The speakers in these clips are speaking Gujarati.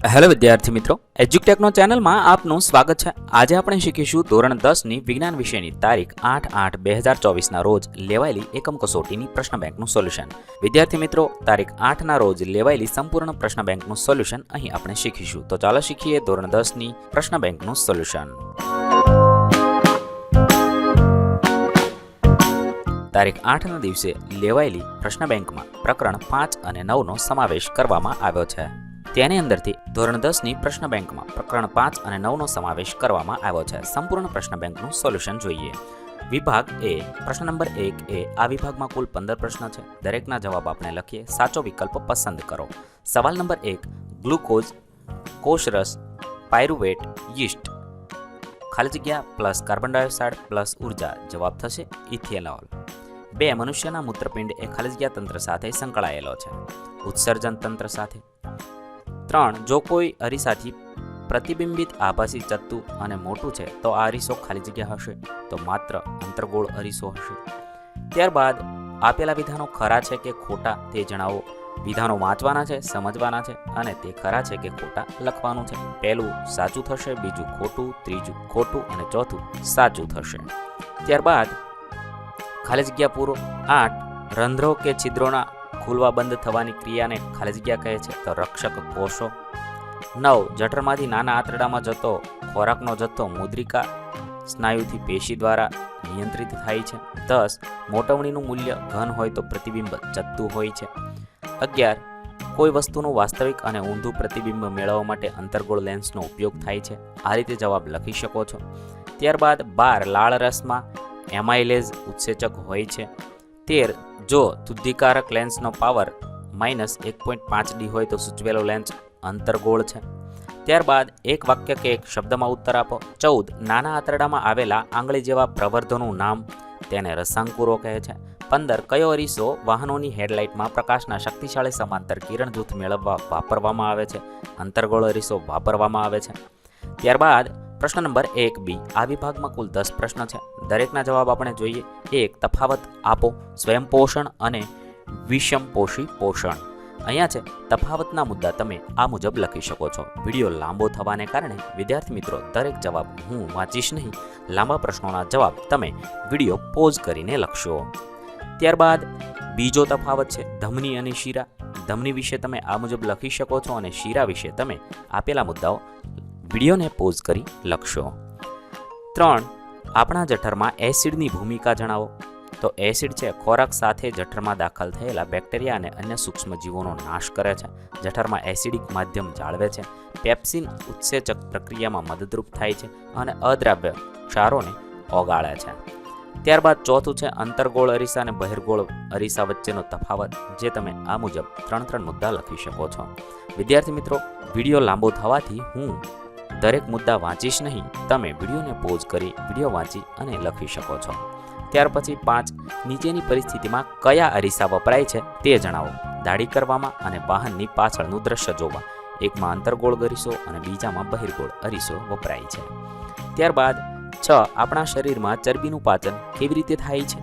હેલો વિદ્યાર્થી મિત્રો, એજ્યુટેકનો ચેનલમાં આપનું સ્વાગત છે। આજે આપણે શીખીશું ધોરણ 10ની વિજ્ઞાન વિષયની તારીખ 8/8/2024ના રોજ લેવાયેલી એકમ કસોટીની પ્રશ્ન બેંકનું સોલ્યુશન। વિદ્યાર્થી મિત્રો, તારીખ 8ના રોજ લેવાયેલી સંપૂર્ણ પ્રશ્ન બેંકનું સોલ્યુશન અહીં આપણે શીખીશું। તો ચાલો શીખીએ ધોરણ 10ની પ્રશ્ન બેંકનું સોલ્યુશન। તારીખ 8ના દિવસે લેવાયેલી પ્રશ્ન બેંકમાં પ્રકરણ 5 અને 9નો સમાવેશ કરવામાં આવ્યો છે। તેની અંદરથી ધોરણ 10ની પ્રશ્ન બેંકમાં પ્રકરણ 5 અને 9નો સમાવેશ કરવામાં આવ્યો છે। સંપૂર્ણ પ્રશ્ન બેંકનું સોલ્યુશન જોઈએ। વિભાગ એ પ્રશ્ન નંબર 1 એ આ વિભાગમાં કુલ 15 પ્રશ્ન છે। દરેકના જવાબ આપણે લખીએ। સાચો વિકલ્પ પસંદ કરો। સવાલ નંબર 1, ગ્લુકોઝ, કોષરસ, પાયરુવેટ, યીસ્ટ, ખાલી જગ્યા પ્લસ કાર્બન ડાયોક્સાઇડ પ્લસ ઉર્જા, જવાબ થશે ઇથેનોલ। 2, મનુષ્યના મૂત્રપિંડ એ ખાલી જગ્યા તંત્ર સાથે સંકળાયેલો છે, ઉત્સર્જન તંત્ર સાથે। 3, જો કોઈ અરીસાથી પ્રતિબિંબિત આભાસી ચત્તુ અને મોટું છે તો આ અરીસો ખાલી જગ્યા હશે, તો માત્ર અંતર્ગોળ અરીસો હશે। ત્યારબાદ આપેલા વિધાનો ખરા છે કે ખોટા તે જણાવો। વિધાનો વાંચવાના છે, સમજવાના છે અને તે ખરા છે કે ખોટા લખવાનું છે। પહેલું સાચું થશે, બીજું ખોટું, ત્રીજું ખોટું અને ચોથું સાચું થશે। ત્યારબાદ ખાલી જગ્યા પૂરો। 8, રંધ્રો કે છિદ્રોના ખુલવા બંધ થવાની ક્રિયાને ખાલી જગ્યા કહે છે, તો રક્ષક કોષો। 9, જઠરમાંથી નાના આંતરડામાં જતો ખોરાકનો જથ્થો મુદ્રિકા સ્નાયુથી પેશી દ્વારા નિયંત્રિત થાય છે। 10, મોટવણીનું મૂલ્ય ઘન હોય તો પ્રતિબિંબ ચત્તુ હોય છે। 11, કોઈ વસ્તુનું વાસ્તવિક અને ઊંધું પ્રતિબિંબ મેળવવા માટે અંતર્ગોળ લેન્સનો ઉપયોગ થાય છે। આ રીતે જવાબ લખી શકો છો। ત્યારબાદ 12, લાળ રસમાં એમાઇલેઝ ઉત્સેચક હોય છે। 13, જો શુદ્ધિકારક લેન્સનો પાવર -1.5D હોય તો સૂચવેલો લેન્સ અંતર્ગોળ છે। ત્યારબાદ એક વાક્ય કે એક શબ્દમાં ઉત્તર આપો। 14, નાના આંતરડામાં આવેલા આંગળી જેવા પ્રવર્ધોનું નામ, તેને રસાંકુરો કહે છે। 15, કયો અરીસો વાહનોની હેડલાઇટમાં પ્રકાશના શક્તિશાળી સમાંતર કિરણ જૂથ મેળવવા વાપરવામાં આવે છે? અંતર્ગોળ અરીસો વાપરવામાં આવે છે। ત્યારબાદ પ્રશ્ન નંબર 1B, આ વિભાગમાં કુલ 10 પ્રશ્ન છે। દરેકના જવાબ આપણે જોઈએ। 1, તફાવત આપો સ્વયંપોષણ અને વિષમપોષી પોષણ। અહીંયા છે તફાવતના મુદ્દા, તમે આ મુજબ લખી શકો છો। વિડીયો લાંબો થવાને કારણે વિદ્યાર્થી મિત્રો દરેક જવાબ હું વાંચીશ નહીં, લાંબા પ્રશ્નોના જવાબ તમે વિડીયો પોઝ કરીને લખશો। ત્યારબાદ બીજો તફાવત છે ધમની અને શીરા। ધમની વિશે તમે આ મુજબ લખી શકો છો અને શીરા વિશે તમે આપેલા મુદ્દાઓ વિડીયોને પોઝ કરી લખશો। 3, આપણા જઠરમાં એસિડની ભૂમિકા જણાવો। તો એસિડ છે ખોરાક સાથે જઠરમાં દાખલ થયેલા બેક્ટેરિયા અને અન્ય સૂક્ષ્મજીવોનો નાશ કરે છે, જઠરમાં એસિડિક માધ્યમ જાળવે છે, પેપ્સિન ઉત્સેચક પ્રક્રિયામાં મદદરૂપ થાય છે અને અદ્રાવ્ય ક્ષારોને ઓગાળે છે। ત્યારબાદ ચોથું છે અંતર્ગોળ અરીસા અને બહિર્ગોળ અરીસા વચ્ચેનો તફાવત, જે તમે આ મુજબ 3 મુદ્દા લખી શકો છો। વિદ્યાર્થી મિત્રો, વિડીયો લાંબો થવાથી હું દરેક મુદ્દા વાંચીશ નહીં, તમે વિડીયોને પોઝ કરી વિડીયો વાંચી અને લખી શકો છો। ત્યાર પછી 5, નીચેની પરિસ્થિતિમાં કયા અરીસા વપરાય છે તે જણાવો। દાઢી કરવામાં અને વાહનની પાછળનું દ્રશ્ય જોવા, એકમાં અંતર્ગોળ અરીસો અને બીજામાં બહિર્ગોળ અરીસો વપરાય છે। ત્યારબાદ 6, આપણા શરીરમાં ચરબીનું પાચન કેવી રીતે થાય છે?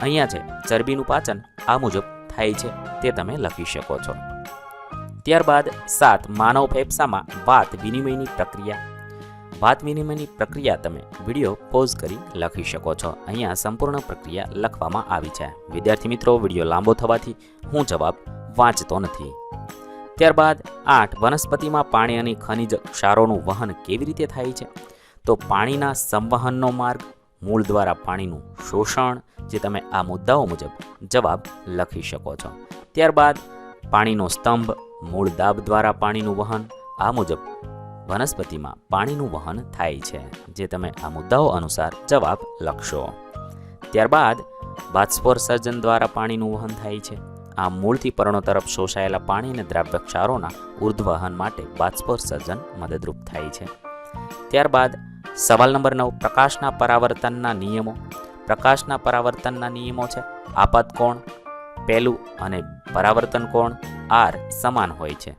અહીંયા છે ચરબીનું પાચન આ મુજબ થાય છે, તે તમે લખી શકો છો। ત્યારબાદ 7, માનવ ફેફસામાં વાત વિનિમયની પ્રક્રિયા। વાત વિનિમયની પ્રક્રિયા તમે વિડીયો પોઝ કરી લખી શકો છો। અહીંયા સંપૂર્ણ પ્રક્રિયા લખવામાં આવી છે। વિદ્યાર્થી મિત્રો, વિડીયો લાંબો થવાથી હું જવાબ વાંચતો નથી। ત્યારબાદ 8, વનસ્પતિમાં પાણી અને ખનિજ ક્ષારોનું વહન કેવી રીતે થાય છે? તો પાણીના સંવહનનો માર્ગ, મૂળ દ્વારા પાણીનું શોષણ, જે તમે આ મુદ્દાઓ મુજબ જવાબ લખી શકો છો। ત્યારબાદ પાણીનો સ્તંભ, મૂળ દાબ દ્વારા પાણીનું વહન, આ મુજબ વનસ્પતિમાં પાણીનું વહન થાય છે, જે તમે આ મુદ્દાઓ અનુસાર જવાબ લખશો। ત્યારબાદ બાષ્પોત્સર્જન દ્વારા પાણીનું વહન થાય છે। આ મૂળથી પર્ણો તરફ શોષાયેલા પાણી અને દ્રાવ્ય ક્ષારોના ઉર્ધ્વવહન માટે બાષ્પોત્સર્જન મદદરૂપ થાય છે। ત્યારબાદ સવાલ નંબર 9, પ્રકાશના પરાવર્તનના નિયમો। પ્રકાશના પરાવર્તનના નિયમો છે આપાત કોણ પહેલું અને પરાવર્તન કોણ R સમાન હોય છે,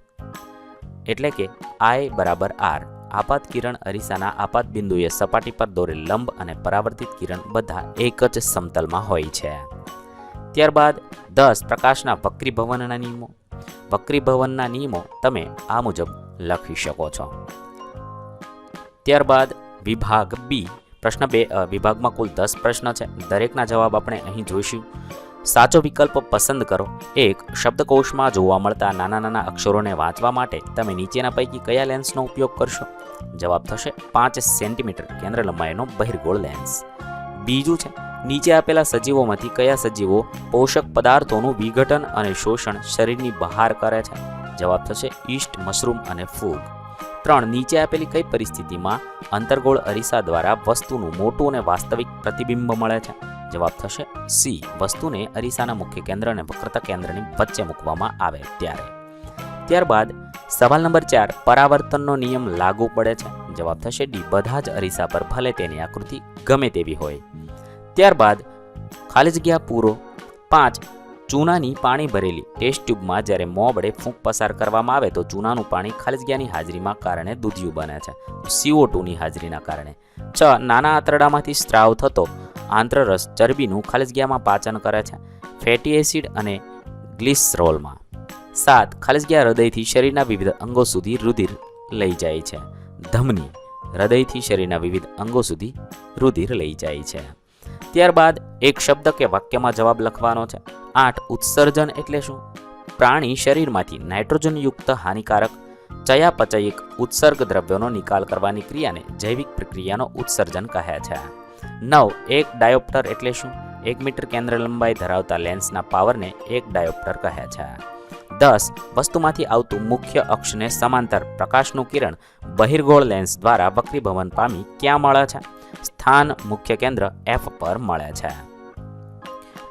એટલે કે I બરાબર R। આપાત કિરણ અરીસાના આપાત બિંદુએ સપાટી પર દોરેલ લંબ અને પરાવર્તિત કિરણ બધા એક જ સમતલમાં હોય છે। ત્યારબાદ 10 પ્રકાશના વક્રીભવનના નિયમો। વક્રીભવનના નિયમો તમે આ મુજબ લખી શકો છો. ત્યારબાદ વિભાગ બી પ્રશ્ન 2 વિભાગમાં કુલ 10 પ્રશ્ન છે. દરેકના જવાબ આપણે અહીં જોઈશું. સાચો વિકલ્પ પસંદ કરો. 1. શબ્દકોશમાં જોવા મળતા નાના નાના અક્ષરોને વાંચવા માટે તમે નીચેના પૈકી કયા લેન્સનો ઉપયોગ કરશો? જવાબ થશે 5 સેન્ટીમીટર કેન્દ્ર લંબાઈનો બહિર્ગોળ લેન્સ. બીજું છે નીચે આપેલા સજીવોમાંથી કયા સજીવો પોષક પદાર્થોનું વિઘટન અને શોષણ શરીરની બહાર કરે છે? જવાબ થશે ઈસ્ટ, મશરૂમ અને ફૂગ. 3. નીચે આપેલી કઈ પરિસ્થિતિમાં અંતર્ગોળ અરીસા દ્વારા વસ્તુનું મોટું અને વાસ્તવિક પ્રતિબિંબ મળે છે? જવાબ થશે સી. વસ્તુને અરીસાના મુખ્ય કેન્દ્ર અને વક્રતા કેન્દ્રની વચ્ચે મૂકવામાં આવે ત્યારે. ત્યારબાદ સવાલ નંબર 4 પરાવર્તનનો નિયમ લાગુ પડે છે? જવાબ થશે ડી. બધા જ અરીસા પર ભલે તેની આકૃતિ ગમે તેવી હોય. ત્યારબાદ ખાલી જગ્યા પૂરો. 5. ચૂનાની પાણી ભરેલી ટેસ્ટ ટ્યુબમાં જ્યારે મોં વડે ફૂંક પસાર કરવામાં આવે તો ચૂનાનું પાણી ખાલી જગ્યાની હાજરીમાં કારણે દૂધિયું બને છે, CO2ની હાજરીના કારણે. 6. નાના આંતરડામાંથી સ્ત્રાવ થતો આંતરરસ ચરબીનું ખાલી જગ્યામાં પાચન કરે છે, ફેટી એસિડ અને ગ્લિસરોલમાં. 7. ખાલી જગ્યા હૃદયથી શરીરના વિવિધ અંગો સુધી રુધિર લઈ જાય છે. ધમની હૃદયથી શરીરના વિવિધ અંગો સુધી રુધિર લઈ જાય છે. ત્યારબાદ એક શબ્દ કે વાક્યમાં જવાબ લખવાનો છે. 8. ઉત્સર્જન એટલે શું? પ્રાણી શરીરમાંથી નાઇટ્રોજનયુક્ત હાનિકારક ચયાપચયિક ઉત્સર્ગ દ્રવ્યોનો નિકાલ કરવાની ક્રિયાને જૈવિક પ્રક્રિયાનો ઉત્સર્જન કહે છે. 9. એક ડાયોપ્ટર એટલે શું? 1 મીટર કેન્દ્ર લંબાઈ ધરાવતા લેન્સના પાવરને એક ડાયોપ્ટર કહે છે. 10. વસ્તુમાંથી આવતું મુખ્ય અક્ષને સમાંતર પ્રકાશનું કિરણ બહિર્ગોળ લેન્સ દ્વારા વક્રીભવન પામી ક્યાં મળે છે? સ્થાન મુખ્ય કેન્દ્ર F પર મળે છે.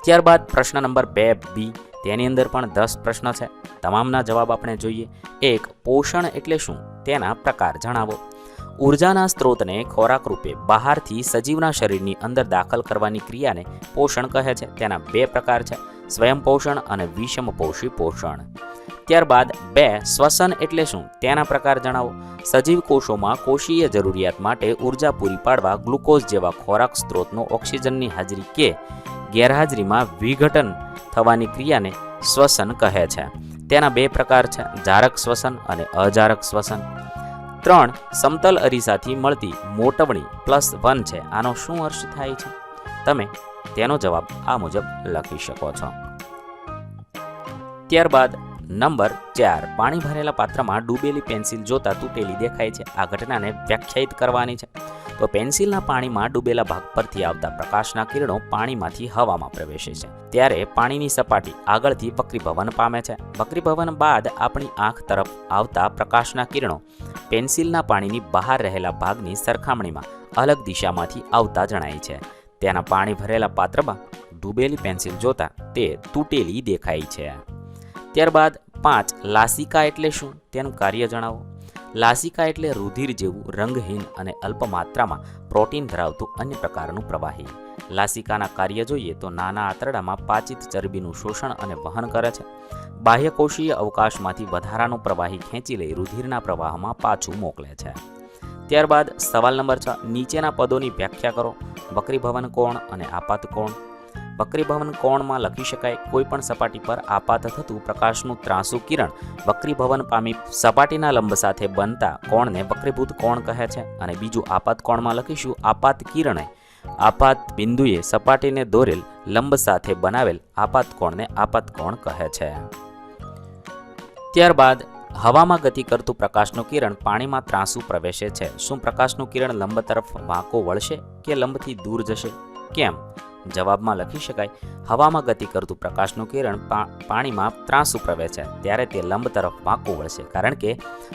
ત્યારબાદ પ્રશ્ન નંબર 2B તેની અંદર પણ 10 પ્રશ્ન છે. તમામના જવાબ આપણે જોઈએ. 1. પોષણ એટલે શું? તેના પ્રકાર જણાવો. ઉર્જાના સ્ત્રોતને ખોરાક રૂપે બહારથી સજીવના શરીરની અંદર દાખલ કરવાની ક્રિયાને પોષણ કહે છે. તેના 2 પ્રકાર છે, સ્વયં પોષણ અને વિષમપોષી પોષણ. ત્યારબાદ 2. શ્વસન એટલે શું? તેના પ્રકાર જણાવો. સજીવ કોષોમાં કોષીય જરૂરિયાત માટે ઉર્જા પૂરી પાડવા ગ્લુકોઝ જેવા ખોરાક સ્ત્રોતનો ઓક્સિજનની હાજરી કે ગેરહાજરીમાં વિઘટન થવાની ક્રિયાને શ્વસન કહે છે. તેના 2 પ્રકાર છે, જારક શ્વસન અને અજારક શ્વસન. 3. સમતલ અરીસાથી મળતી મોટવણી +1 છે. આનો શું અર્થ થાય છે? તમે તેનો જવાબ આ મુજબ લખી શકો છો. ત્યારબાદ નંબર 4 પાણી ભરેલા પાત્રમાં ડૂબેલી પેન્સિલ જોતા તૂટેલી દેખાય છે. આ ઘટનાને વ્યાખ્યાયિત કરવાની છે. તો પેન્સિલના પાણીમાં ડૂબેલા ભાગ પરથી આવતા પ્રકાશના કિરણો પાણીમાંથી હવામાં પ્રવેશે છે, ત્યારે પાણીની સપાટી આગળથી વક્રીભવન પામે છે. વક્રીભવન બાદ આપણી આંખ તરફ આવતા પ્રકાશના કિરણો પેન્સિલના પાણીની બહાર રહેલા ભાગની સરખામણીમાં અલગ દિશામાંથી આવતા જણાય છે. તેના પાણી ભરેલા પાત્રમાં ડૂબેલી પેન્સિલ જોતા તે તૂટેલી દેખાય છે. ત્યારબાદ 5 લાસિકા એટલે શું? તેનું કાર્ય જણાવો. લાસિકા એટલે રુધિર જેવું રંગહીન અને અલ્પ માત્રામાં પ્રોટીન ધરાવતું અન્ય પ્રકારનું પ્રવાહી. લાસિકાના કાર્ય જોઈએ તો નાના આંતરડામાં પાચિત ચરબીનું શોષણ અને વહન કરે છે. બાહ્યકોષીય અવકાશમાંથી વધારાનું પ્રવાહી ખેંચી લઈ રુધિરના પ્રવાહમાં પાછું મોકલે છે. ત્યારબાદ સવાલ નંબર 6 નીચેના પદોની વ્યાખ્યા કરો. વક્રીભવન કોણ અને આપાત કોણ. વક્રીભવન કોણમાં લખી શકાય કોઈ પણ સપાટી પર આપાત થતું પ્રકાશનું ત્રાંસુ કિરણ વક્રીભવન પામી સપાટીના લંબ સાથે બનતા કોણને વક્રીભૂત કોણ કહે છે. અને બીજું આપાત કોણમાં લખીશું આપાત કિરણે આપાત બિંદુએ સપાટીને દોરેલ લંબ સાથે બનાવેલ આપાત કોણને આપાત કોણ કહે છે. ત્યારબાદ હવામાં ગતિ કરતું પ્રકાશનું કિરણ પાણીમાં ત્રાંસુ પ્રવેશે છે. શું પ્રકાશનું કિરણ લંબ તરફ વાંકો વળશે કે લંબથી દૂર જશે? કેમ? જવાબમાં લખી શકાય હવામાં ગતિ કરતું પ્રકાશનું કિરણ પાણીમાં ત્રાંસુ પ્રવેશે ત્યારે તે લંબ તરફ વાંકો વળશે, કારણ કે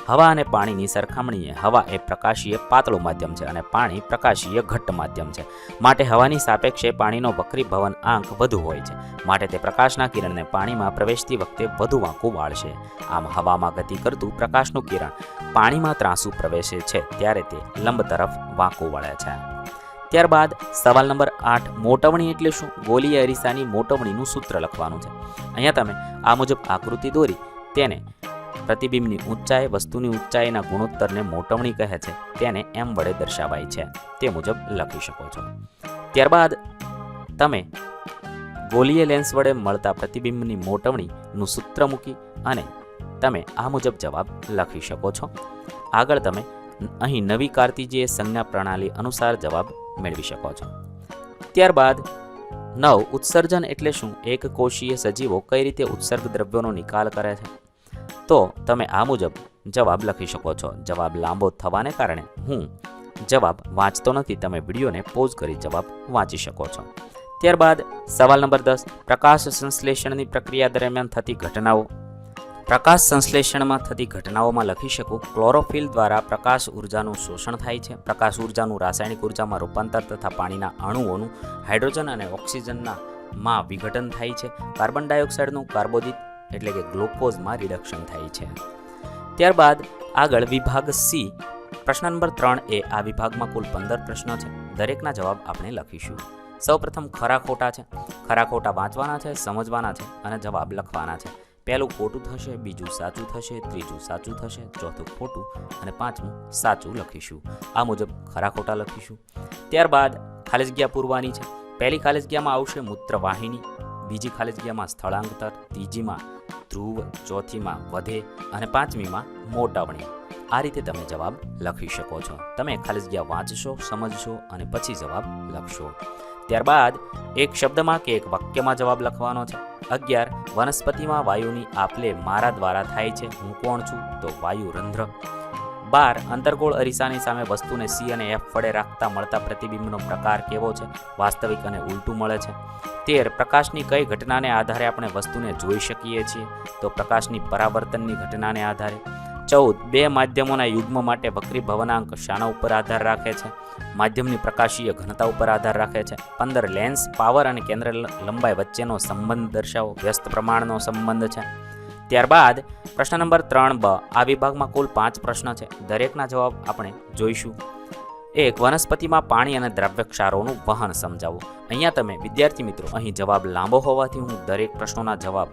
હવા અને પાણીની સરખામણીએ હવા એ પ્રકાશીય પાતળું માધ્યમ છે અને પાણી પ્રકાશીય ઘટ્ટ માધ્યમ છે. માટે હવાની સાપેક્ષે પાણીનો વક્રીભવન આંક વધુ હોય છે, માટે તે પ્રકાશના કિરણને પાણીમાં પ્રવેશતી વખતે વધુ વાંકું વાળશે. આમ હવામાં ગતિ કરતું પ્રકાશનું કિરણ પાણીમાં ત્રાંસુ પ્રવેશે છે ત્યારે તે લંબ તરફ વાંકું વળે છે. ત્યારબાદ સવાલ નંબર 8 મોટવણી એટલે શું? ગોલીય અરીસાની મોટવણીનું સૂત્ર લખવાનું છે. અહીંયા તમે આ મુજબ આકૃતિ દોરી તેને પ્રતિબિંબની ઊંચાઈ વસ્તુની ઊંચાઈના ગુણોત્તરને મોટવણી કહે છે, તેને m વડે દર્શાવાય છે. તે મુજબ લખી શકો છો. ત્યારબાદ તમે ગોલીય લેન્સ વડે મળતા પ્રતિબિંબની મોટવણીનું સૂત્ર મૂકી અને તમે આ મુજબ જવાબ લખી શકો છો. આગળ તમે અહીં નવી કાર્તિજીય સંજ્ઞા પ્રણાલી અનુસાર જવાબ મેળવી શકો છો. ત્યારબાદ 9 ઉત્સર્જન એટલે શું? એક કોષીય સજીવો કઈ રીતે ઉત્સર્ગ દ્રવ્યોનો નિકાલ કરે છે? તો તમે આ મુજબ જવાબ લખી શકો છો. જવાબ લાંબો થવાને કારણે હું જવાબ વાંચતો નથી, તમે વિડીયોને પોઝ કરી જવાબ વાંચી શકો છો. ત્યારબાદ સવાલ નંબર 10 પ્રકાશ સંશ્લેષણની પ્રક્રિયા દરમિયાન થતી ઘટનાઓ. પ્રકાશ સંશ્લેષણમાં થતી ઘટનાઓમાં લખી શકું ક્લોરોફિલ દ્વારા પ્રકાશ ઉર્જાનું શોષણ થાય છે, પ્રકાશ ઉર્જાનું રાસાયણિક ઉર્જામાં રૂપાંતર તથા પાણીના અણુઓનું હાઇડ્રોજન અને ઓક્સિજનમાં વિઘટન થાય છે, કાર્બન ડાયોક્સાઇડનું કાર્બોદિત એટલે કે ગ્લુકોઝમાં રિડક્શન થાય છે. ત્યારબાદ આગળ વિભાગ સી પ્રશ્ન નંબર 3 એ આ વિભાગમાં કુલ 15 પ્રશ્નો છે. દરેકના જવાબ આપણે લખીશું. સૌપ્રથમ ખરા ખોટા છે. ખરા ખોટા વાંચવાના છે, સમજવાના છે અને જવાબ લખવાના છે. પહેલું ખોટું થશે, બીજું સાચું થશે, ત્રીજું સાચું થશે, ચોથું ખોટું અને પાંચમું સાચું લખીશું. આ મુજબ ખરા ખોટા લખીશું. ત્યારબાદ ખાલી જગ્યા પૂરવાની છે. પહેલી ખાલી જગ્યામાં આવશે મૂત્રવાહિની, બીજી ખાલી જગ્યામાં સ્થળાંતર, ત્રીજીમાં ધ્રુવ, ચોથીમાં વધે અને પાંચમીમાં મોટાવણી. આ રીતે તમે જવાબ લખી શકો છો. તમે ખાલી જગ્યા વાંચશો, સમજશો અને પછી જવાબ લખશો. ત્યારબાદ એક શબ્દમાં કે એક વાક્યમાં જવાબ લખવાનો છે. 11 વનસ્પતિમાં વાયુની આપલે મારા દ્વારા થાય છે. હું કોણ છું? તો વાયુ રંધ્ર. 12 અંતર્ગોળ અરીસાની સામે વસ્તુને સી અને એફ વડે રાખતા મળતા પ્રતિબિંબનો પ્રકાર કેવો છે? વાસ્તવિક અને ઉલટું મળે છે. 13 પ્રકાશની કઈ ઘટનાને આધારે આપણે વસ્તુને જોઈ શકીએ છીએ? તો પ્રકાશની પરાવર્તનની ઘટનાને આધારે. 14 બે માધ્યમોના યુગ્મ માટે વક્રી ભવનાંક શાના ઉપર આધાર રાખે છે? માધ્યમની પ્રકાશીય ઘનતા ઉપર આધાર રાખે છે. 15 લેન્સ પાવર અને કેન્દ્ર લંબાઈ વચ્ચેનો સંબંધ દર્શાવો. વ્યસ્ત પ્રમાણનો સંબંધ છે. ત્યારબાદ પ્રશ્ન નંબર 3 બ આ વિભાગમાં કુલ 5 પ્રશ્ન છે. દરેકના જવાબ આપણે જોઈશું. 1 વનસ્પતિમાં પાણી અને દ્રવ્ય ક્ષારોનું વહન સમજાવો. અહીંયા તમે વિદ્યાર્થી મિત્રો, અહીં જવાબ લાંબો હોવાથી હું દરેક પ્રશ્નોના જવાબ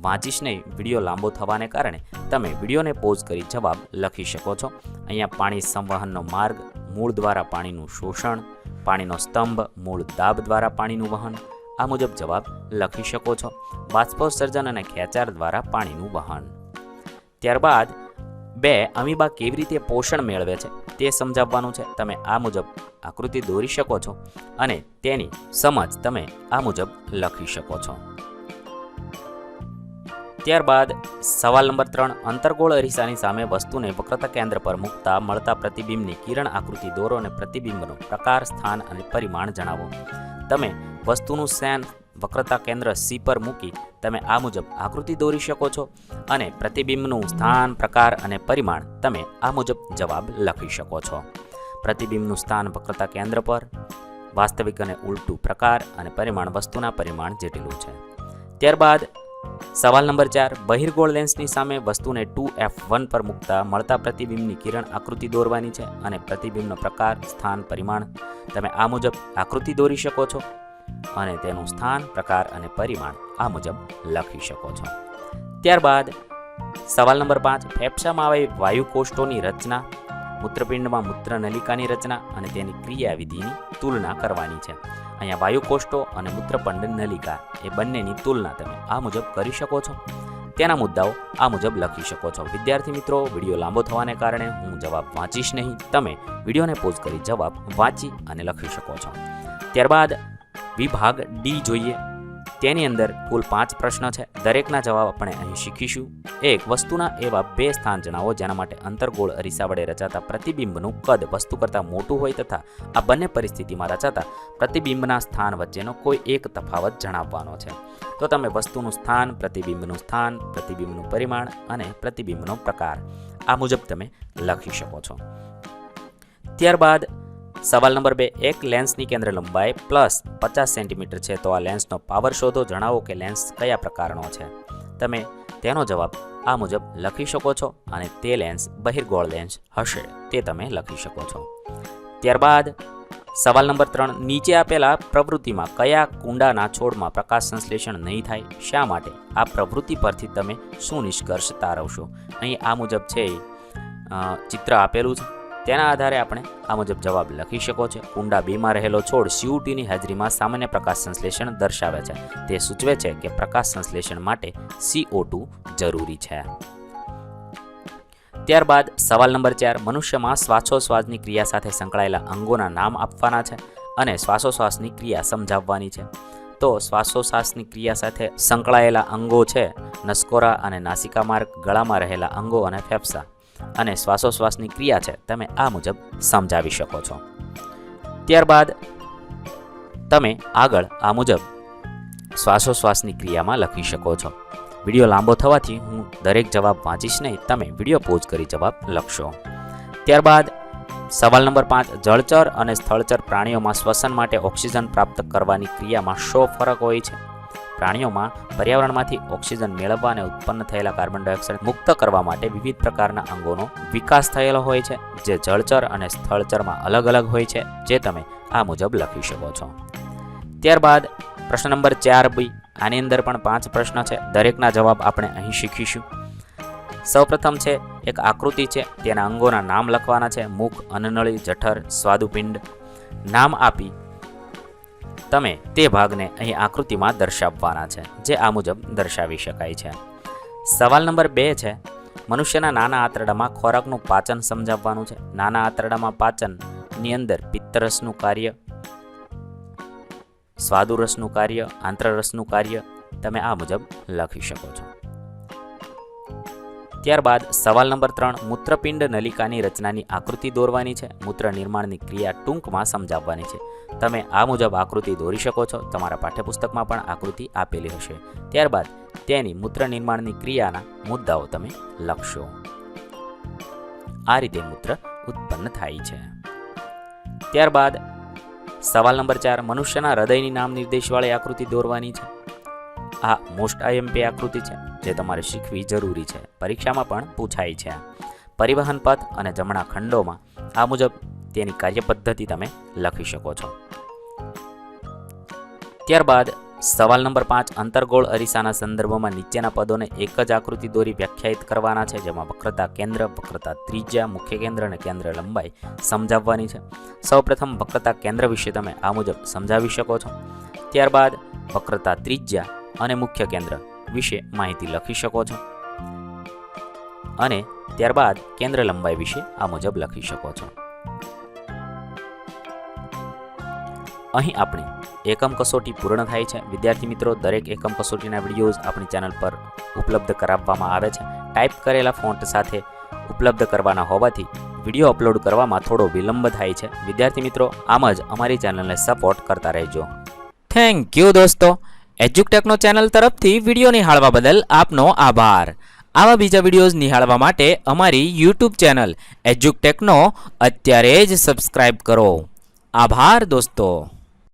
વાંચીશ નહીં. વિડીયો લાંબો થવાને કારણે તમે વિડીયોને પોઝ કરી જવાબ લખી શકો છો. અહીંયા પાણી સંવહનનો માર્ગ, મૂળ દ્વારા પાણીનું શોષણ, પાણીનો સ્તંભ, મૂળ દાબ દ્વારા પાણીનું વહન. આ મુજબ જવાબ લખી શકો છો. બાષ્પોત્સર્જન અને ખેંચાણ દ્વારા પાણીનું વહન. ત્યારબાદ 2 અમીબા કેવી રીતે પોષણ મેળવે છે તે સમજાવવાનું છે. તમે આ મુજબ આકૃતિ દોરી શકો છો અને તેની સમજ તમે આ મુજબ લખી શકો છો. ત્યારબાદ સવાલ નંબર 3 અંતર્ગોળ અરીસાની સામે વસ્તુને વક્રતા કેન્દ્ર પર મૂકતા મળતા પ્રતિબિંબની કિરણ આકૃતિ દોરો અને પ્રતિબિંબનો પ્રકાર, સ્થાન અને પરિમાણ જણાવો. તમે વસ્તુનું સ્થાન વક્રતા કેન્દ્ર સી પર મૂકી તમે આ મુજબ આકૃતિ દોરી શકો છો અને પ્રતિબિંબનું સ્થાન, પ્રકાર અને પરિમાણ તમે આ મુજબ જવાબ લખી શકો છો. પ્રતિબિંબનું સ્થાન વક્રતા કેન્દ્ર પર, વાસ્તવિક અને ઉલટું પ્રકાર અને પરિમાણ વસ્તુના પરિમાણ જેટલું છે. ત્યારબાદ સવાલ નંબર 4 બહિર્ગોળ લેન્સની સામે વસ્તુને 2f1 પર મૂકતા મળતા પ્રતિબિંબની કિરણ આકૃતિ દોરવાની છે અને પ્રતિબિંબનો પ્રકાર, સ્થાન, પરિમાણ તમે આ મુજબ આકૃતિ દોરી શકો છો અને તેનું સ્થાન, પ્રકાર અને પરિમાણ આ મુજબ લખી શકો છો. ત્યારબાદ સવાલ નંબર 5 ફેફસામાં આવે વાયુકોષ્ઠોની રચના, મૂત્રપિંડમાં મૂત્રનલિકાની રચના અને તેની ક્રિયાવિધિની તુલના કરવાની છે. અહીંયા વાયુકોષ્ઠો અને મૂત્રપિંડ નલિકા એ બંનેની તુલના તમે આ મુજબ કરી શકો છો. તેના મુદ્દાઓ આ મુજબ લખી શકો છો. વિદ્યાર્થી મિત્રો, વિડીયો લાંબો થવાને કારણે હું જવાબ વાંચીશ નહીં. તમે વિડીયોને પોઝ કરી જવાબ વાંચી અને લખી શકો છો. ત્યારબાદ વિભાગ ડી જોઈએ. તેની અંદર કુલ 5 પ્રશ્ન છે. દરેકના જવાબ આપણે અહીં શીખીશું. 1 વસ્તુના એવા 2 સ્થાન જણાવો જેના માટે અંતર્ગોળ અરીસા વડે રચાતા પ્રતિબિંબનું કદ વસ્તુ કરતાં મોટું હોય તથા આ બંને પરિસ્થિતિમાં રચાતા પ્રતિબિંબના સ્થાન વચ્ચેનો કોઈ એક તફાવત જણાવવાનો છે. તો તમે વસ્તુનું સ્થાન, પ્રતિબિંબનું સ્થાન, પ્રતિબિંબનું પરિમાણ અને પ્રતિબિંબનો પ્રકાર આ મુજબ તમે લખી શકો છો. ત્યારબાદ સવાલ નંબર 2 એક લેન્સની કેન્દ્ર લંબાઈ +50 સેન્ટીમીટર છે તો આ લેન્સનો પાવર શોધો. જણાવો કે લેન્સ કયા પ્રકારનો છે. તમે તેનો જવાબ આ મુજબ લખી શકો છો અને તે લેન્સ બહિર્ગોળ લેન્સ હશે તે તમે લખી શકો છો. ત્યારબાદ સવાલ નંબર 3 નીચે આપેલા પ્રવૃત્તિમાં કયા કુંડાના છોડમાં પ્રકાશ સંશ્લેષણ નહીં થાય? શા માટે? આ પ્રવૃત્તિ પરથી તમે શું નિષ્કર્ષ તારવશો? અહીં આ મુજબ છે ચિત્ર આપેલું છે. તેના આધારે આપણે આ મુજબ જવાબ લખી શકો છો. કુંડા 2માં રહેલો છોડ CO2ની હાજરીમાં સામાન્ય પ્રકાશ સંશ્લેષણ દર્શાવે છે. તે સૂચવે છે કે પ્રકાશ સંશ્લેષણ માટે CO2 જરૂરી છે. ત્યારબાદ સવાલ નંબર 4, મનુષ્યમાં શ્વાસોશ્વાસની ક્રિયા સાથે સંકળાયેલા અંગોના નામ આપવાના છે અને શ્વાસોશ્વાસની ક્રિયા સમજાવવાની છે. તો શ્વાસોશ્વાસની ક્રિયા સાથે સંકળાયેલા અંગો છે નસકોરા અને નાસિકા માર્ગ, ગળામાં રહેલા અંગો અને ફેફસા. અને શ્વાસોશ્વાસની ક્રિયા છે તમે આ મુજબ સમજાવી શકો છો. ત્યારબાદ તમે આગળ આ મુજબ શ્વાસોશ્વાસની ક્રિયામાં લખી શકો છો. વિડીયો લાંબો થવાથી હું દરેક જવાબ વાંચીશ નહીં, તમે વિડીયો પોઝ કરી જવાબ લખશો. ત્યારબાદ સવાલ નંબર 5, જળચર અને સ્થળચર પ્રાણીઓમાં શ્વસન માટે ઓક્સિજન પ્રાપ્ત કરવાની ક્રિયામાં શો ફરક હોય છે? પ્રાણીઓમાં પર્યાવરણમાંથી ઓક્સિજન મેળવવા અને ઉત્પન્ન થયેલા કાર્બન ડાયોક્સાઇડ મુક્ત કરવા માટે વિવિધ પ્રકારના અંગોનો વિકાસ થયેલો હોય છે, જે જળચર અને સ્થળચરમાં અલગ અલગ હોય છે, જે તમે આ મુજબ લખી શકો છો. ત્યારબાદ પ્રશ્ન નંબર 4B, આની અંદર પણ 5 પ્રશ્ન છે, દરેકના જવાબ આપણે અહીં શીખીશું. સૌપ્રથમ છે એક આકૃતિ છે, તેના અંગોના નામ લખવાના છે, મુખ, અન્નનળી, જઠર, સ્વાદુપિંડ. નામ આપી તમે તે ભાગને અહીં આકૃતિમાં દર્શાવવાના છે, જે આ મુજબ દર્શાવી શકાય છે. સવાલ નંબર 2 છે, મનુષ્યના નાના આંતરડામાં ખોરાકનું પાચન સમજાવવાનું છે. નાના આંતરડામાં પાચનની અંદર પિત્તરસનું કાર્ય, સ્વાદુરસનું કાર્ય, આંત્રરસનું કાર્ય તમે આ મુજબ લખી શકો છો. ત્યારબાદ સવાલ નંબર 3, મૂત્રપિંડ નલિકાની રચનાની આકૃતિ દોરવાની છે. મૂત્ર નિર્માણની ક્રિયા ટૂંકમાં સમજાવવાની છે. તમે આ મુજબ આકૃતિ દોરી શકો છો. તમારા પાઠ્યપુસ્તકમાં પણ આકૃતિ આપેલી હશે. ત્યારબાદ તેની મૂત્ર નિર્માણની ક્રિયાના મુદ્દાઓ તમે લખશો. આ રીતે મૂત્ર ઉત્પન્ન થાય છે. ત્યારબાદ સવાલ નંબર 4, મનુષ્યના હૃદયની નામ નિર્દેશવાળી આકૃતિ દોરવાની છે. આ મોસ્ટ આઈએમપી આકૃતિ છે, જે તમારે શીખવી જરૂરી છે, પરીક્ષામાં પણ પૂછાય છે. પરિવહન પથ અને જમણા ખંડોમાં આ મુજબ તેની કાર્યપદ્ધતિ તમે લખી શકો છો. ત્યારબાદ સવાલ નંબર 5, અંતર્ગોળ અરીસાના સંદર્ભમાં નીચેના પદોને એક જ આકૃતિ દોરી વ્યાખ્યાયિત કરવાના છે, જેમાં વક્રતા કેન્દ્ર, વક્રતા ત્રિજ્યા, મુખ્ય કેન્દ્ર અને કેન્દ્ર લંબાઈ સમજાવવાની છે. સૌપ્રથમ વક્રતા કેન્દ્ર વિશે તમે આ મુજબ સમજાવી શકો છો. ત્યારબાદ વક્રતા ત્રિજ્યા અને મુખ્ય કેન્દ્ર વિશે માહિતી લખી શકો છો. અને ત્યારબાદ કેન્દ્ર લંબાઈ વિશે આ મુજબ લખી શકો છો. અહીં આપણે એકમ કસોટી પૂર્ણ થાય છે. વિદ્યાર્થી મિત્રો, દરેક એકમ કસોટીના વિડીયોઝ આપણી ચેનલ પર ઉપલબ્ધ કરાવવામાં આવે છે. ટાઈપ કરેલા ફોન્ટ સાથે ઉપલબ્ધ કરવાના હોવાથી વિડીયો અપલોડ કરવામાં થોડો વિલંબ થાય છે. વિદ્યાર્થી મિત્રો, આમ જ અમારી ચેનલને સપોર્ટ કરતા રહેજો. થેન્ક યુ દોસ્તો. એજ્યુકટેકનો ચેનલ તરફથી વિડીયો નિહાળવા બદલ આપનો આભાર. આવા બીજા વિડીયોઝ નિહાળવા માટે અમારી યુટ્યુબ ચેનલ એજ્યુકટેકનો અત્યારે જ સબસ્ક્રાઇબ કરો. આભાર દોસ્તો.